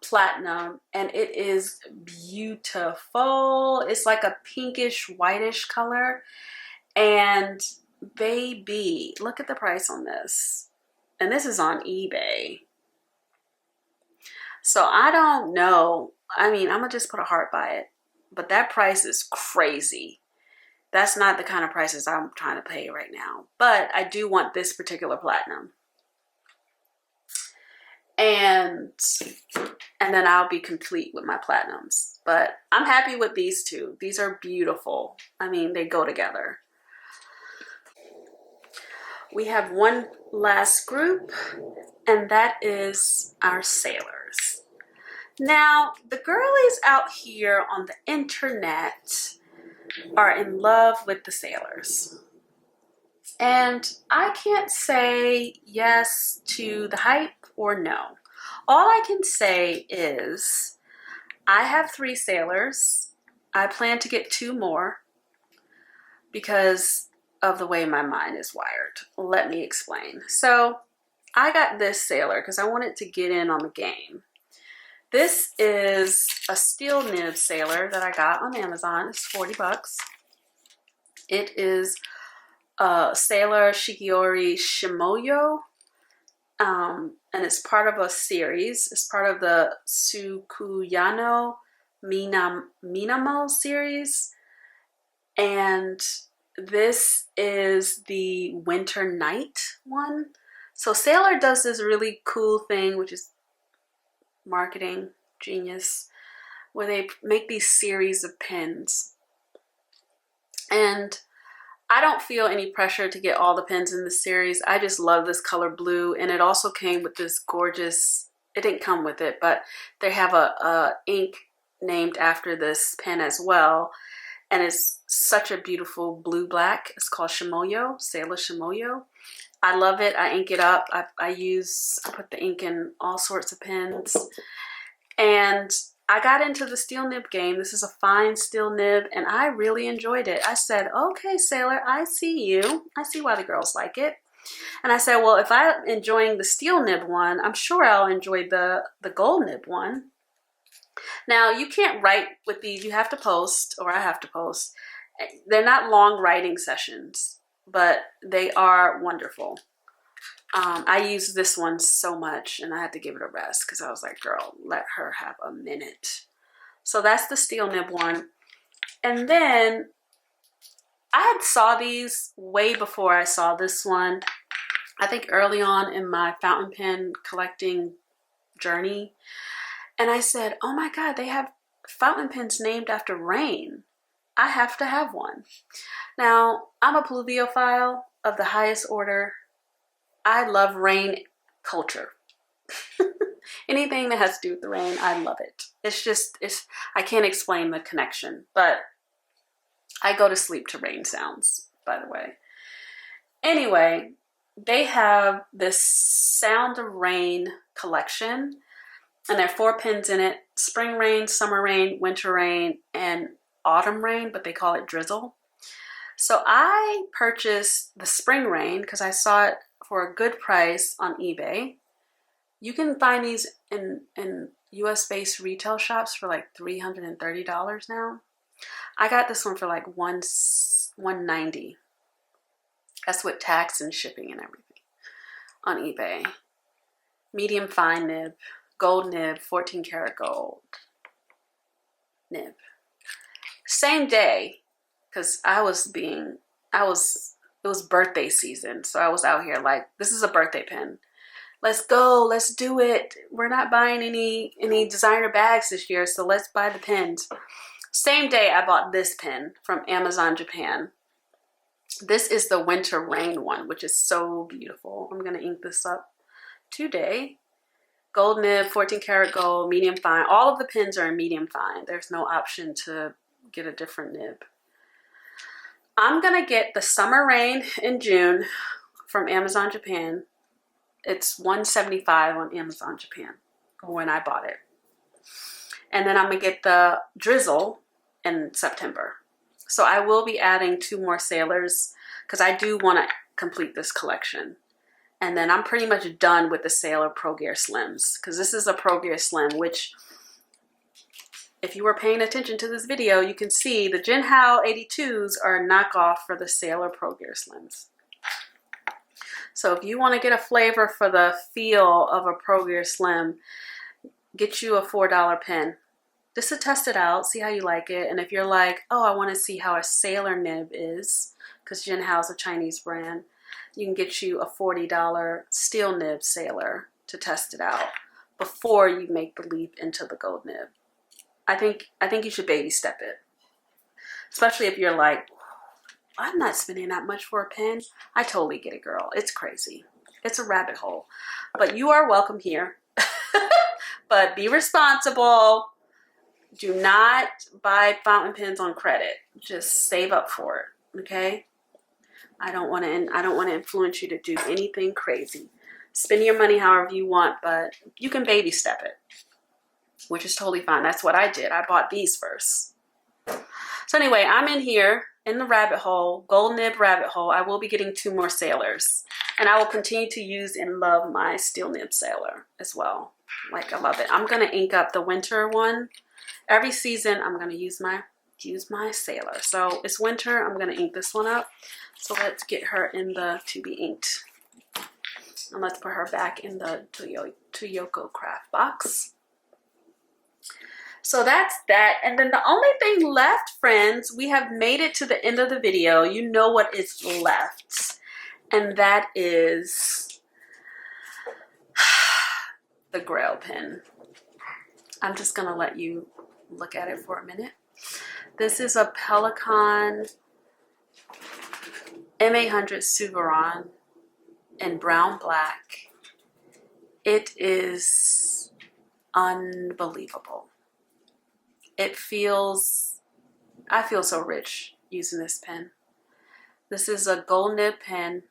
A: platinum, and it is beautiful. It's like a pinkish whitish color, and baby, look at the price on this. And this is on eBay. So I don't know. I mean, I'm gonna just put a heart by it, but that price is crazy. That's not the kind of prices I'm trying to pay right now. But I do want this particular platinum. And then I'll be complete with my platinums. But I'm happy with these two. These are beautiful. I mean, they go together. We have one last group, and that is our sailors. Now, the girlies out here on the internet are in love with the sailors. And I can't say yes to the hype or no. All I can say is I have 3 sailors. I plan to get 2 more because of the way my mind is wired. Let me explain. So I got this Sailor because I wanted to get in on the game. This is a steel nib Sailor that I got on Amazon. It's 40 bucks. It is Sailor Shikiori Shimoyo. And it's part of a series. It's part of the Tsukuyano Minamo series. And this is the Winter Night one. So Sailor does this really cool thing, which is marketing genius, where they make these series of pins. And I don't feel any pressure to get all the pins in the series. I just love this color blue, and it also came with this gorgeous, it didn't come with it, but they have a ink named after this pen as well, and it's such a beautiful blue-black. It's called Shimoyo, Sailor Shimoyo. I love it. I ink it up. I put the ink in all sorts of pens, and I got into the steel nib game. This is a fine steel nib, and I really enjoyed it. I said, okay, Sailor, I see you. I see why the girls like it. And I said, well, if I'm enjoying the steel nib one, I'm sure I'll enjoy the gold nib one. Now, you can't write with these. You have to post, or I have to post. They're not long writing sessions, but they are wonderful. I used this one so much, and I had to give it a rest because I was like, girl, let her have a minute. So that's the steel nib one. And then I had saw these way before I saw this one. I think early on in my fountain pen collecting journey. And I said, oh my God, they have fountain pens named after rain. I have to have one. Now, I'm a pluviophile of the highest order. I love rain culture. Anything that has to do with the rain, I love it. I can't explain the connection, but I go to sleep to rain sounds, by the way. Anyway, they have this Sound of Rain collection, and there are 4 pins in it: spring rain, summer rain, winter rain, and autumn rain, but they call it drizzle. So I purchased the spring rain because I saw it for a good price on eBay. You can find these in US-based retail shops for like $330 now. I got this one for like $190. That's with tax and shipping and everything on eBay. Medium fine nib, gold nib, 14 karat gold nib. Same day, because it was birthday season. So I was out here like, this is a birthday pen. Let's go, let's do it. We're not buying any designer bags this year, so let's buy the pens. Same day I bought this pen from Amazon Japan. This is the Winter Rain one, which is so beautiful. I'm gonna ink this up today. Gold nib, 14 karat gold, medium fine. All of the pens are in medium fine. There's no option to get a different nib. I'm gonna get the Summer Rain in June from Amazon Japan. It's $175 on Amazon Japan when I bought it. And then I'm gonna get the Drizzle in September. So I will be adding 2 more Sailors because I do want to complete this collection. And then I'm pretty much done with the Sailor Pro Gear Slims because this is a Pro Gear Slim, which if you were paying attention to this video, you can see the Jinhao 82s are a knockoff for the Sailor Pro Gear Slims. So if you want to get a flavor for the feel of a Pro Gear Slim, get you a $4 pen. Just to test it out, see how you like it. And if you're like, oh, I want to see how a Sailor nib is, because Jinhao is a Chinese brand, you can get you a $40 steel nib Sailor to test it out before you make the leap into the gold nib. I think you should baby step it. Especially if you're like, I'm not spending that much for a pen. I totally get it, girl. It's crazy. It's a rabbit hole. But you are welcome here. But be responsible. Do not buy fountain pens on credit. Just save up for it, okay? I don't want to influence you to do anything crazy. Spend your money however you want, but you can baby step it, which is totally fine. That's what I did. I bought these first. So anyway, I'm in here in the rabbit hole, gold nib rabbit hole. I will be getting 2 more sailors, and I will continue to use and love my steel nib sailor as well. Like, I love it. I'm gonna ink up the winter one. Every season I'm gonna use my sailor. So it's winter, I'm gonna ink this one up. So let's get her in the to be inked. And let's put her back in the Kaweco craft box. So that's that. And then the only thing left, friends, we have made it to the end of the video. You know what is left. And that is the Grail pen. I'm just gonna let you look at it for a minute. This is a Pelikan M800 Suveron in brown black. It is unbelievable. It feels, I feel so rich using this pen. This is a gold nib pen.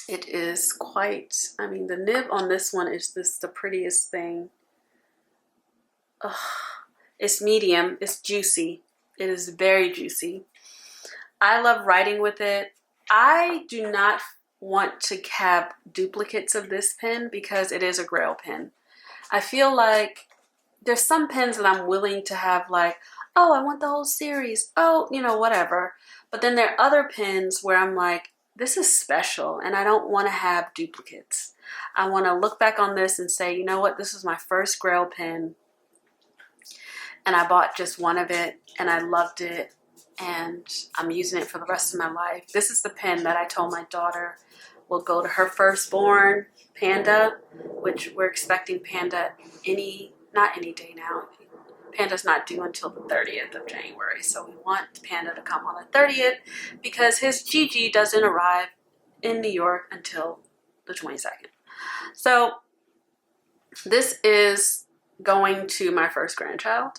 A: It is quite, I mean, the nib on this one is just the prettiest thing. Ugh. It's medium, it's juicy. It is very juicy. I love writing with it. I do not want to have duplicates of this pen because it is a Grail pen. I feel like there's some pens that I'm willing to have, like, oh, I want the whole series. Oh, you know, whatever. But then there are other pens where I'm like, this is special and I don't want to have duplicates. I want to look back on this and say, you know what, this was my first Grail pen and I bought just one of it and I loved it and I'm using it for the rest of my life. This is the pen that I told my daughter will go to her firstborn, Panda, which we're expecting Panda not any day now. Panda's not due until the 30th of January, so we want Panda to come on the 30th because his Gigi doesn't arrive in New York until the 22nd. So this is going to my first grandchild.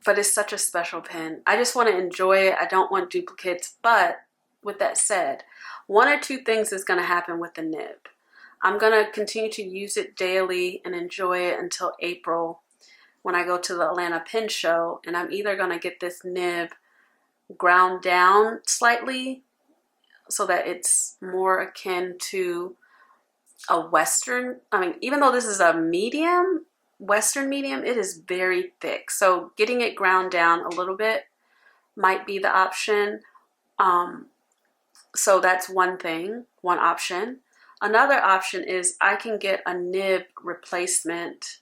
A: But it's such a special pen. I just want to enjoy it. I don't want duplicates. But with that said, 1 or 2 things is going to happen with the nib. I'm going to continue to use it daily and enjoy it until April when I go to the Atlanta Pen Show. And I'm either going to get this nib ground down slightly so that it's more akin to a Western. I mean, even though this is a medium, Western medium, it is very thick. So getting it ground down a little bit might be the option. So that's one thing, one option. Another option is I can get a nib replacement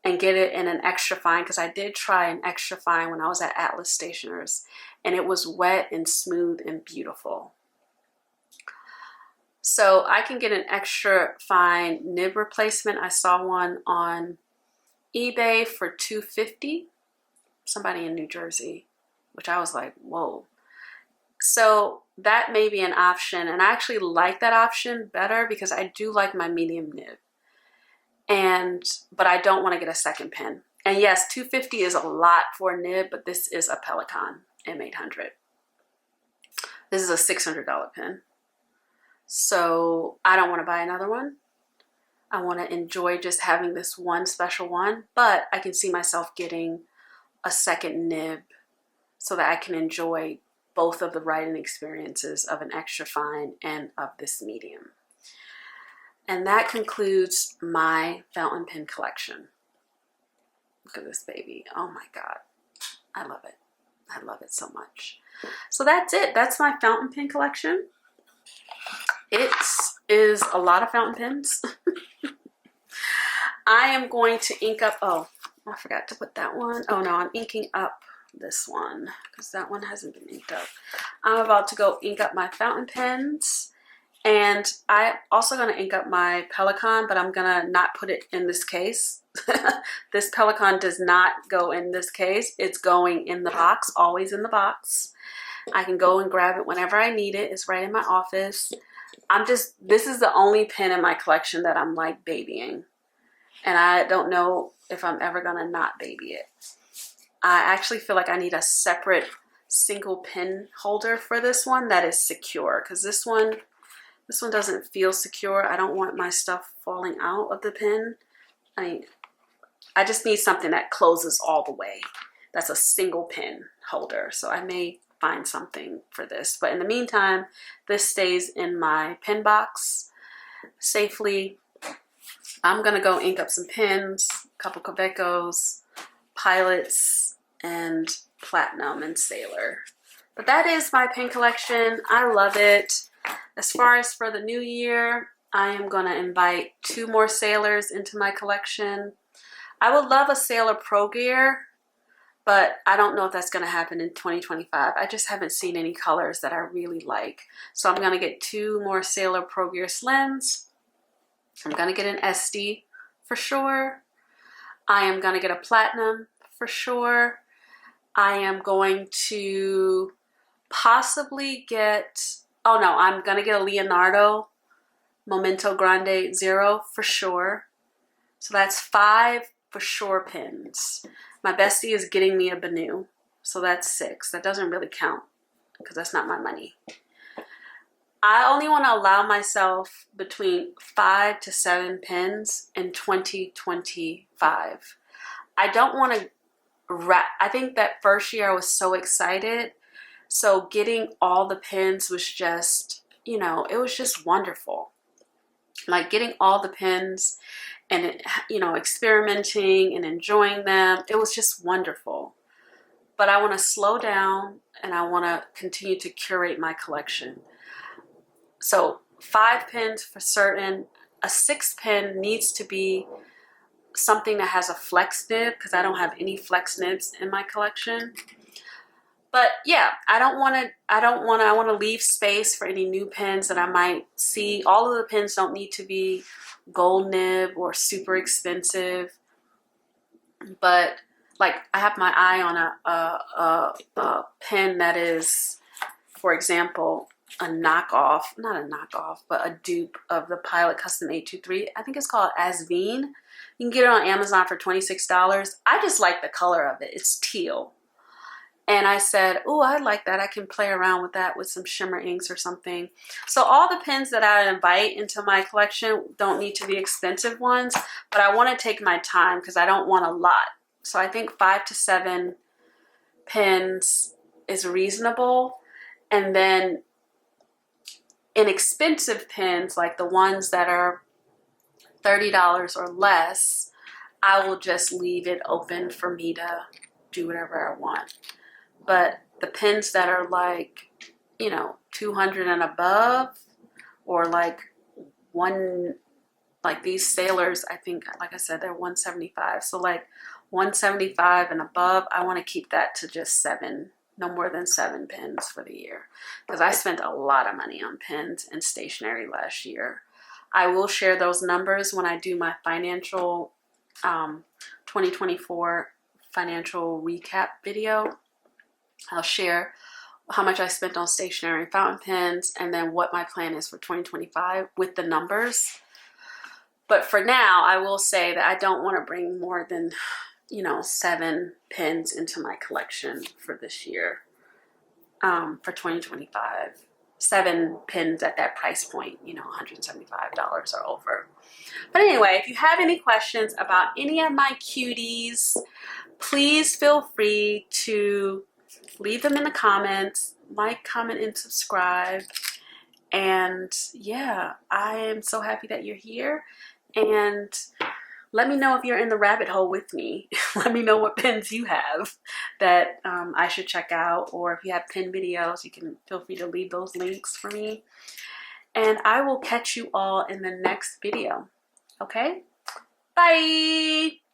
A: and get it in an extra fine, because I did try an extra fine when I was at Atlas Stationers and it was wet and smooth and beautiful. So I can get an extra fine nib replacement. I saw one on eBay for $250, somebody in New Jersey, which I was like, whoa. So that may be an option, and I actually like that option better because I do like my medium nib. But I don't want to get a second pen. And yes, $250 is a lot for a nib, but this is a Pelikan M800. This is a $600 pen. So I don't want to buy another one. I want to enjoy just having this one special one, but I can see myself getting a second nib so that I can enjoy both of the writing experiences of an extra fine and of this medium. And that concludes my fountain pen collection. Look at this baby. Oh my God. I love it. I love it so much. So that's it. That's my fountain pen collection. It is a lot of fountain pens. I am going to ink up, oh, I forgot to put that one. Oh no, I'm inking up this one because that one hasn't been inked up. I'm about to go ink up my fountain pens, and I'm also going to ink up my Pelikan, but I'm going to not put it in this case. This Pelikan does not go in this case. It's going in the box, always in the box. I can go and grab it whenever I need it. It's right in my office. This is the only pen in my collection that I'm like babying. And I don't know if I'm ever going to not baby it. I actually feel like I need a separate single pen holder for this one that is secure, because this one doesn't feel secure. I don't want my stuff falling out of the pen. I just need something that closes all the way, that's a single pin holder. So I may find something for this. But in the meantime, this stays in my pin box safely. I'm gonna go ink up some pins, a couple Kawecos, pilots, and platinum and sailor. But that is my pin collection. I love it. As far as for the new year, I am gonna invite 2 more sailors into my collection. I would love a Sailor Pro Gear, but I don't know if that's gonna happen in 2025. I just haven't seen any colors that I really like. So I'm gonna get 2 more Sailor Pro Gear Slims. I'm gonna get an SD for sure. I am gonna get a platinum for sure. I am going to possibly get, oh no, I'm gonna get a Leonardo Momento Grande Zero for sure. So that's 5 for sure pins. My bestie is getting me a Benu, so that's 6. That doesn't really count because that's not my money. I only want to allow myself between 5 to 7 pins in 2025. I don't want to I think that first year I was so excited. So getting all the pins was just, you know, it was just wonderful. Like getting all the pins and, you know, experimenting and enjoying them. It was just wonderful. But I want to slow down and I want to continue to curate my collection. So 5 pins for certain. A 6 pin needs to be something that has a flex nib because I don't have any flex nibs in my collection. But yeah, I want to leave space for any new pins that I might see. All of the pins don't need to be gold nib or super expensive. But like I have my eye on a pin that is, for example, a knockoff, not a knockoff, but a dupe of the Pilot Custom 823. I think it's called Asveen. You can get it on Amazon for $26. I just like the color of it. It's teal. And I said, oh, I like that. I can play around with that with some shimmer inks or something. So all the pins that I invite into my collection don't need to be expensive ones, but I want to take my time because I don't want a lot. So I think 5 to 7 pins is reasonable. And then inexpensive pins, like the ones that are $30 or less, I will just leave it open for me to do whatever I want. But the pins that are like, you know, 200 and above, or like like these sailors, I think, like I said, they're 175. So like 175 and above, I want to keep that to just 7, no more than 7 pins for the year. Because I spent a lot of money on pins and stationery last year. I will share those numbers when I do my financial 2024 financial recap video. I'll share how much I spent on stationery and fountain pens and then what my plan is for 2025 with the numbers. But for now, I will say that I don't want to bring more than, you know, 7 pins into my collection for this year, for 2025. 7 pins at that price point, you know, $175 or over. But anyway, if you have any questions about any of my cuties, please feel free to leave them in the comments, like, comment, and subscribe. And yeah, I am so happy that you're here. And let me know if you're in the rabbit hole with me. Let me know what pins you have that I should check out. Or if you have pin videos, you can feel free to leave those links for me. And I will catch you all in the next video. Okay? Bye!